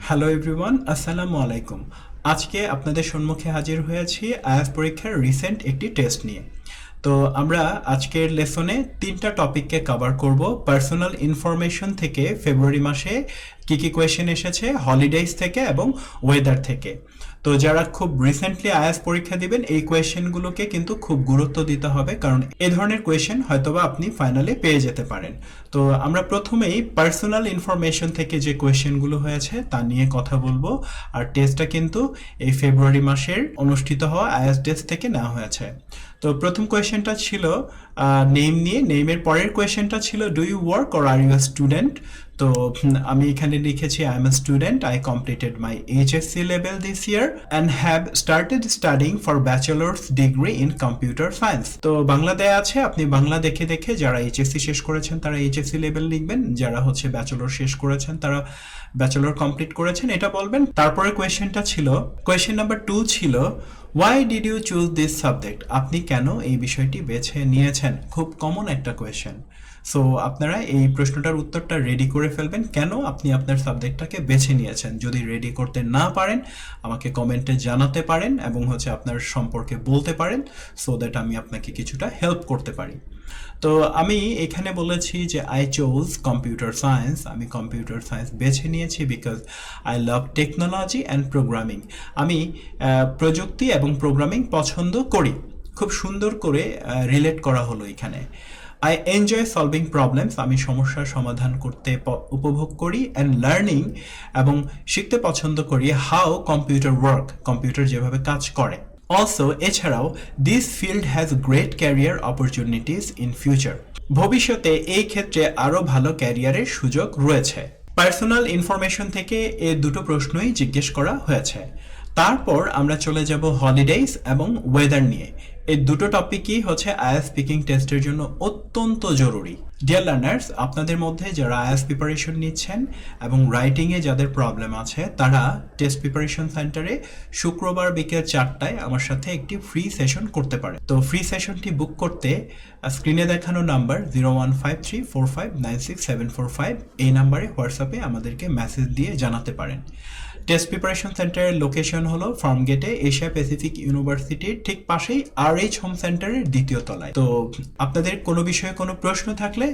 Hello everyone, আসসালামু আলাইকুম। আজকে আপনাদের সম্মুখে হাজির হয়েছি আইএলটিএস পরীক্ষার রিসেন্ট একটি টেস্ট নিয়ে। তো আমরা আজকের লেসনে 3টা টপিককে কভার করব। পার্সোনাল ইনফরমেশন থেকে ফেব্রুয়ারি মাসে কি কোয়েশ্চেন এসেছে, হলিডেজ থেকে এবং ওয়েদার থেকে। তো যারা খুব রিসেন্টলি আইএলটিএস পরীক্ষা দিবেন এই কোয়েশ্চেনগুলোকে কিন্তু খুব গুরুত্ব দিতে হবে, কারণ এ ধরনের কোয়েশ্চেন হয়তোবা আপনি ফাইনালে পেয়ে যেতে পারেন। তো আমরা প্রথমেই পার্সোনাল ইনফরমেশন থেকে যে কোয়েশ্চেনগুলো হয়েছে তা নিয়ে কথা বলবো। আর টেস্টটা কিন্তু এই ফেব্রুয়ারি মাসের অনুষ্ঠিত হওয়া আইএলটিএস টেস্ট থেকে নেওয়া হয়েছে। তো প্রথম কোয়েশ্চেনটা ছিল নেম নিয়ে। নেমের পরের কোয়েশ্চেনটা ছিল do you work or are you a student. তো আমি এখানে লিখেছি I am a student, I completed my HSC level this year and have started studying for bachelor's degree in computer science. তো বাংলা দেয়া আছে, আপনি বাংলা দেখে দেখে যারা এইচএসসি শেষ করেছেন তারা এইচএসসি লেভেল লিখবেন, যারা হচ্ছে ব্যাচেলর শেষ করেছেন তারা ব্যাচেলর কমপ্লিট করেছেন এটা বলবেন। তারপরে কোয়েশ্চেনটা ছিল, কোয়েশ্চেন নাম্বার 2 ছিল why did you choose this subject. আপনি কেন এই বিষয়টি বেছে নিয়েছেন? খুব কমন একটা কোয়েশ্চেন। সো আপনারা এই প্রশ্নটার উত্তরটা রেডি করে ফেলবেন, কেন আপনি আপনার সাবজেক্টটাকে বেছে নিয়েছেন। যদি রেডি করতে না পারেন আমাকে কমেন্টে জানাতে পারেন এবং হচ্ছে আপনার সম্পর্কে বলতে পারেন, সো দ্যাট আমি আপনাকে কিছুটা হেল্প করতে পারি। তো আমি এখানে বলেছি যে আই চোজ কম্পিউটার সায়েন্স। আমি কম্পিউটার সায়েন্স বেছে নিয়েছি because I love technology and programming. আমি প্রযুক্তি এবং প্রোগ্রামিং পছন্দ করি। খুব সুন্দর করে রিলেট করা হলো এখানে। I enjoy solving problems. আমি সমস্যার সমাধান করতে উপভোগ করি অ্যান্ড লার্নিং এবং শিখতে পছন্দ করি হাউ কম্পিউটার ওয়ার্ক, কম্পিউটার যেভাবে কাজ করে। অলসো এছাড়াও this field has great career opportunities in future. ভবিষ্যতে এই ক্ষেত্রে আরও ভালো ক্যারিয়ারের সুযোগ রয়েছে। পার্সোনাল ইনফরমেশন থেকে এই দুটো প্রশ্নই জিজ্ঞেস করা হয়েছে। তারপর আমরা চলে যাব হলিডেজ এবং ওয়েদার নিয়ে। এই দুটো টপিকই হচ্ছে আইএলটিএস স্পিকিং টেস্টের জন্য অত্যন্ত জরুরি। ডিয়ার লার্নার্স, আপনাদের মধ্যে যারা আইএলটিএস প্রিপারেশন নিচ্ছেন এবং রাইটিংয়ে যাদের প্রবলেম আছে তারা টেস্ট প্রিপারেশন সেন্টারে শুক্রবার বিকেল 4টায় আমার সাথে একটি ফ্রি সেশন করতে পারে। তো ফ্রি সেশনটি বুক করতে স্ক্রিনে দেখানো নাম্বার 015345967745 এই নাম্বারে হোয়াটসঅ্যাপে আমাদেরকে মেসেজ দিয়ে জানাতে পারেন। টেস্ট প্রিপারেশন সেন্টারের লোকেশন হলো ফার্মগেটে, এশিয়া প্যাসিফিক ইউনিভার্সিটির ঠিক পাশেই RH হোম সেন্টারের 2য় তলায়। তো আপনাদের কোনো বিষয়ে কোনো প্রশ্ন থাকলে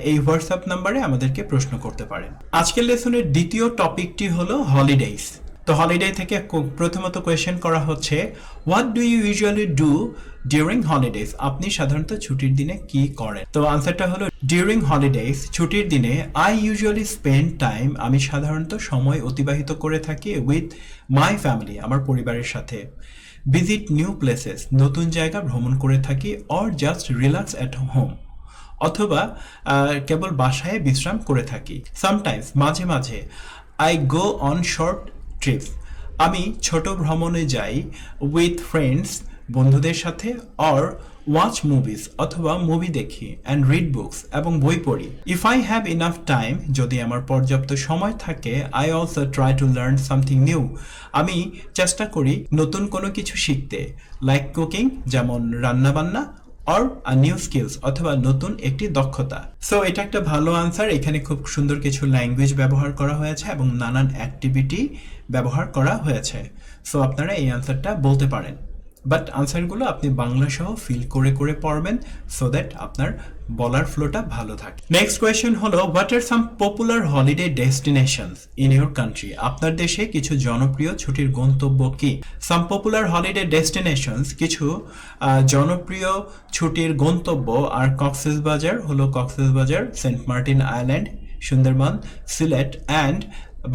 এই হোয়াটসঅ্যাপ নাম্বারে আমাদেরকে প্রশ্ন করতে পারেন। আজকের লেসনের দ্বিতীয় টপিকটি হলো হলিডেজ। তো হলিডে থেকে প্রথমত কোয়েশ্চেন করা হচ্ছে what do you usually do during holidays. আপনি সাধারণত ছুটির দিনে কি করেন? তো আনসারটা হলো ডিউরিং হলিডেজ, ছুটির দিনে আই ইউজুয়ালি স্পেন্ড টাইম, আমি সাধারণত সময় অতিবাহিত করে থাকি উইথ মাই ফ্যামিলি, আমার পরিবারের সাথে। ভিজিট নিউ প্লেসেস, নতুন জায়গা ভ্রমণ করে থাকি। Or just relax at home, অথবা কেবল বাসায় বিশ্রাম করে থাকি। সামটাইমস, মাঝে মাঝে I go on short TRIPS, আমি ছোট ভ্রমণে যাই উইথ ফ্রেন্ডস, বন্ধুদের সাথে। অর ওয়াচ মুভিজ, অথবা মুভি দেখি। অ্যান্ড রিড বুকস, এবং বই পড়ি। If I have enough time, যদি আমার পর্যাপ্ত সময় থাকে। I also try to learn something new, আমি চেষ্টা করি নতুন কোনো কিছু শিখতে। লাইক কুকিং, যেমন রান্নাবান্না। অর নিউ স্কিলস, অথবা নতুন একটি দক্ষতা। সো এটা একটা ভালো আনসার। এখানে খুব সুন্দর কিছু ল্যাঙ্গুয়েজ ব্যবহার করা হয়েছে এবং নানান অ্যাক্টিভিটি ব্যবহার করা হয়েছে। সো আপনারা এই আনসারটা বলতে পারেন, বাট আনসারগুলো আপনি বাংলা সহ ফিল করে করে পড়বেন সো দ্যাট আপনার বলার ফ্লোটা ভালো থাকে। নেক্সট কোয়েশ্চেন হলো what are some popular holiday destinations in your country. আপনার দেশে কিছু জনপ্রিয় ছুটির গন্তব্য কি? সাম পপুলার হলিডে ডেস্টিনেশনস, কিছু জনপ্রিয় ছুটির গন্তব্য। আর কক্সবাজার হলো Cox's Bazar, Saint Martin Island, Sundarban, Sylhet and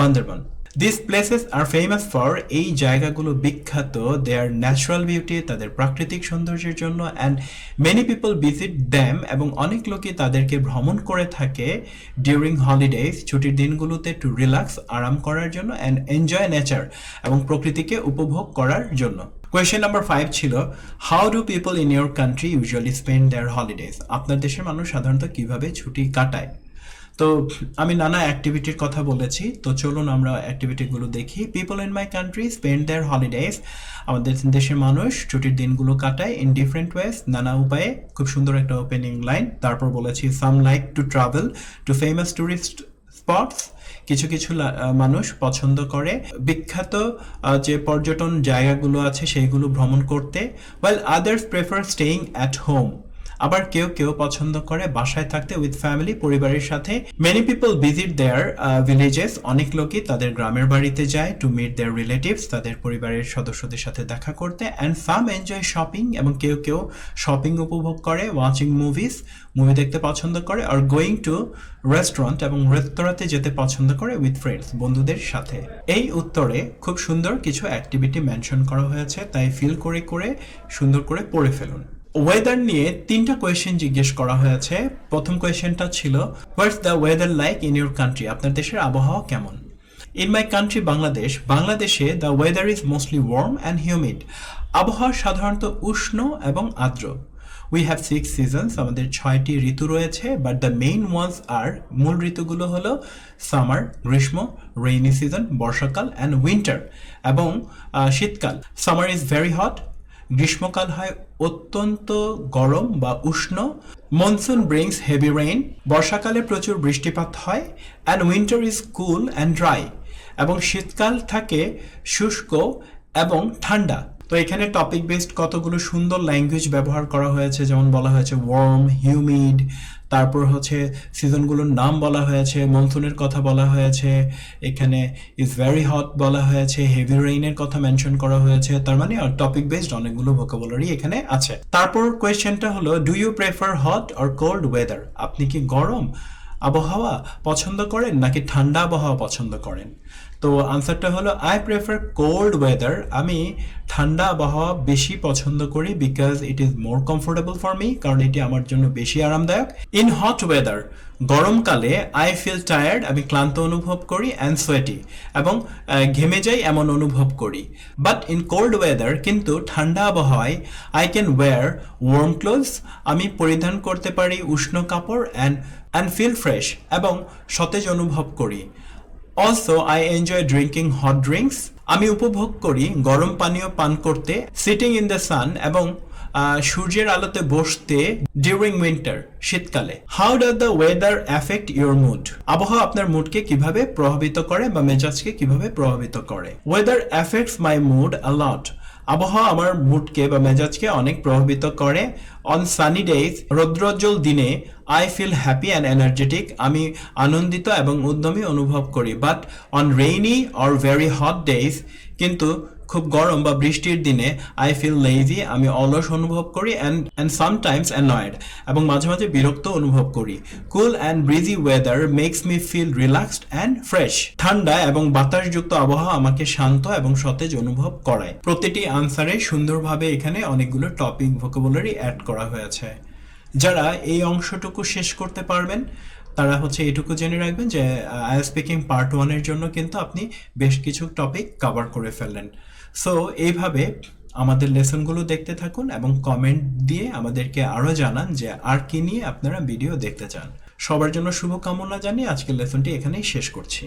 Bandarban. These places are famous for, এই জায়গাগুলো বিখ্যাত, their natural beauty, তাদের প্রাকৃতিক সৌন্দর্যের জন্য, and many people visit them, এবং অনেক লোকই তাদেরকে ভ্রমণ করে থাকে during holidays, ছুটির দিনগুলোতে, to relax, আরাম করার জন্য, and enjoy nature, এবং প্রকৃতিকে উপভোগ করার জন্য। কোয়েশ্চেন নাম্বার 5 ছিল how do people in your country usually spend there holidays. আপনার দেশের মানুষ সাধারণত কিভাবে ছুটি কাটায়? তো আমি নানা অ্যাক্টিভিটির কথা বলেছি, তো চলুন আমরা অ্যাক্টিভিটিগুলো দেখি। People in my country spend there holidays, আমাদের দেশের মানুষ ছুটির দিনগুলো কাটায় ইন ডিফারেন্ট ওয়েজ, নানা উপায়ে। খুব সুন্দর একটা ওপেনিং লাইন। তারপর বলেছি সাম like to travel to famous tourist spots, কিছু কিছু মানুষ পছন্দ করে বিখ্যাত যে পর্যটন জায়গাগুলো আছে সেইগুলো ভ্রমণ করতে, while others prefer staying at home। আবার কেউ কেউ পছন্দ করে বাসায় থাকতে উইথ ফ্যামিলি, পরিবারের সাথে। মেনি পিপল ভিজিট দেয়ার ভিলেজেস, অনেক লোকই তাদের গ্রামের বাড়িতে যায় টু মিট দেয়ার রিলেটিভস, তাদের পরিবারের সদস্যদের সাথে দেখা করতে। অ্যান্ড সাম এনজয় শপিং, এবং কেউ কেউ শপিং উপভোগ করে, ওয়াচিং মুভিজ, মুভি দেখতে পছন্দ করে, আর গোয়িং টু রেস্টুরেন্ট, এবং রেস্তোরাঁতে যেতে পছন্দ করে উইথ ফ্রেন্ডস, বন্ধুদের সাথে। এই উত্তরে খুব সুন্দর কিছু অ্যাক্টিভিটি মেনশন করা হয়েছে, তাই ফিল করে করে সুন্দর করে পড়ে ফেলুন। ওয়েদার নিয়ে 3টা কোয়েশ্চেন জিজ্ঞেস করা হয়েছে। প্রথম কোয়েশ্চেনটা ছিল what's the weather like in your country, আপনার দেশের আবহাওয়া কেমন। ইন মাই কান্ট্রি বাংলাদেশ, বাংলাদেশে the weather is mostly warm and humid, আবহাওয়া সাধারণত উষ্ণ এবং আর্দ্র। উই হ্যাভ 6 সিজনস, আমাদের 6টি ঋতু রয়েছে, বাট দ্য মেইন ওয়ান্স আর, মূল ঋতুগুলো হলো সামার গ্রীষ্ম, রেইনি সিজন বর্ষাকাল, অ্যান্ড উইন্টার এবং শীতকাল। সামার ইজ ভেরি হট, গ্রীষ্মকাল হয় অত্যন্ত গরম বা উষ্ণ। মনসুন ব্রিংস হেভি রেইন, বর্ষাকালে প্রচুর বৃষ্টিপাত হয়। And winter is cool and dry, এবং শীতকাল থাকে শুষ্ক এবং ঠান্ডা। তো এখানে টপিক বেসড কতগুলো সুন্দর ল্যাঙ্গুয়েজ ব্যবহার করা হয়েছে, যেমন বলা হয়েছে ওয়ার্ম, হিউমিড, তারপর হচ্ছে সিজনগুলোর নাম বলা হয়েছে, মনসুনের কথা বলা হয়েছে, এখানে ইজ ভেরি হট বলা হয়েছে, হেভি রেইনের কথা মেনশন করা হয়েছে। তার মানে টপিক বেসড অনেকগুলো ভোকাবুলারি এখানে আছে। তারপর কোয়েশ্চেনটা হলো do you prefer hot or cold weather, আপনি কি গরম আবহাওয়া পছন্দ করেন নাকি ঠান্ডা আবহাওয়া পছন্দ করেন। তো আনসারটা হলো আই প্রেফার কোল্ড ওয়েদার, আমি ঠান্ডা আবহাওয়া বেশি পছন্দ করি, because it is more comfortable for me, কারণ এটি আমার জন্য বেশি আরামদায়ক। ইন হট ওয়েদার, গরমকালে আই ফিল টায়ার্ড, আমি ক্লান্ত অনুভব করি, অ্যান্ড সোয়েটি, এবং ঘেমে যাই এমন অনুভব করি। বাট ইন কোল্ড ওয়েদার, কিন্তু ঠান্ডা আবহাওয়ায় I can wear warm clothes, আমি পরিধান করতে পারি উষ্ণ কাপড়, অ্যান্ড ফিল ফ্রেশ, এবং সতেজ অনুভব করি। Also I enjoy drinking hot drinks, আমি উপভোগ করি গরম পানীয় পান করতে। সিটিং ইন দ্য সান, এবং সূর্যের আলোতে বসতে ডিউরিং উইন্টার, শীতকালে। How does the weather affect your mood, আবহাওয়া আপনার মুডকে কিভাবে প্রভাবিত করে বা মেজাজকে কিভাবে প্রভাবিত করে। ওয়েদার অ্যাফেক্টস মাই মুড আ লট, আবহাওয়া আমার মুডকে বা মেজাজকে অনেক প্রভাবিত করে। অন সানি ডেজ, রৌদ্রোজ্জ্বল দিনে I feel happy and energetic, আমি আনন্দিত এবং উদ্যমী অনুভব করি। But on rainy or very hot days, কিন্তু খুব গরম বা বৃষ্টির দিনে আই ফিল লেজি, আমি অলস অনুভব করি, অ্যান্ড সামটাইমস অ্যানয়েড, এবং মাঝে মাঝে বিরক্ত অনুভব করি। Cool and breezy weather makes me feel relaxed and fresh, ঠান্ডা এবং বাতাসযুক্ত আবহাওয়া আমাকে শান্ত এবং সতেজ অনুভব করায়। প্রতিটি আনসারে সুন্দরভাবে এখানে অনেকগুলো টপিক ভোকাবুলারি অ্যাড করা হয়েছে। যারা এই অংশটুকু শেষ করতে পারবেন তারা হচ্ছে এটুকু জেনে রাখবেন যে আই স্পিকিং পার্ট 1-এর জন্য কিন্তু আপনি বেশ কিছু টপিক কভার করে ফেললেন। সো এইভাবে আমাদের লেসনগুলো দেখতে থাকুন এবং কমেন্ট দিয়ে আমাদেরকে আরও জানান যে আর কি নিয়ে আপনারা ভিডিও দেখতে চান। সবার জন্য শুভকামনা জানিয়ে আজকের লেসনটি এখানেই শেষ করছি।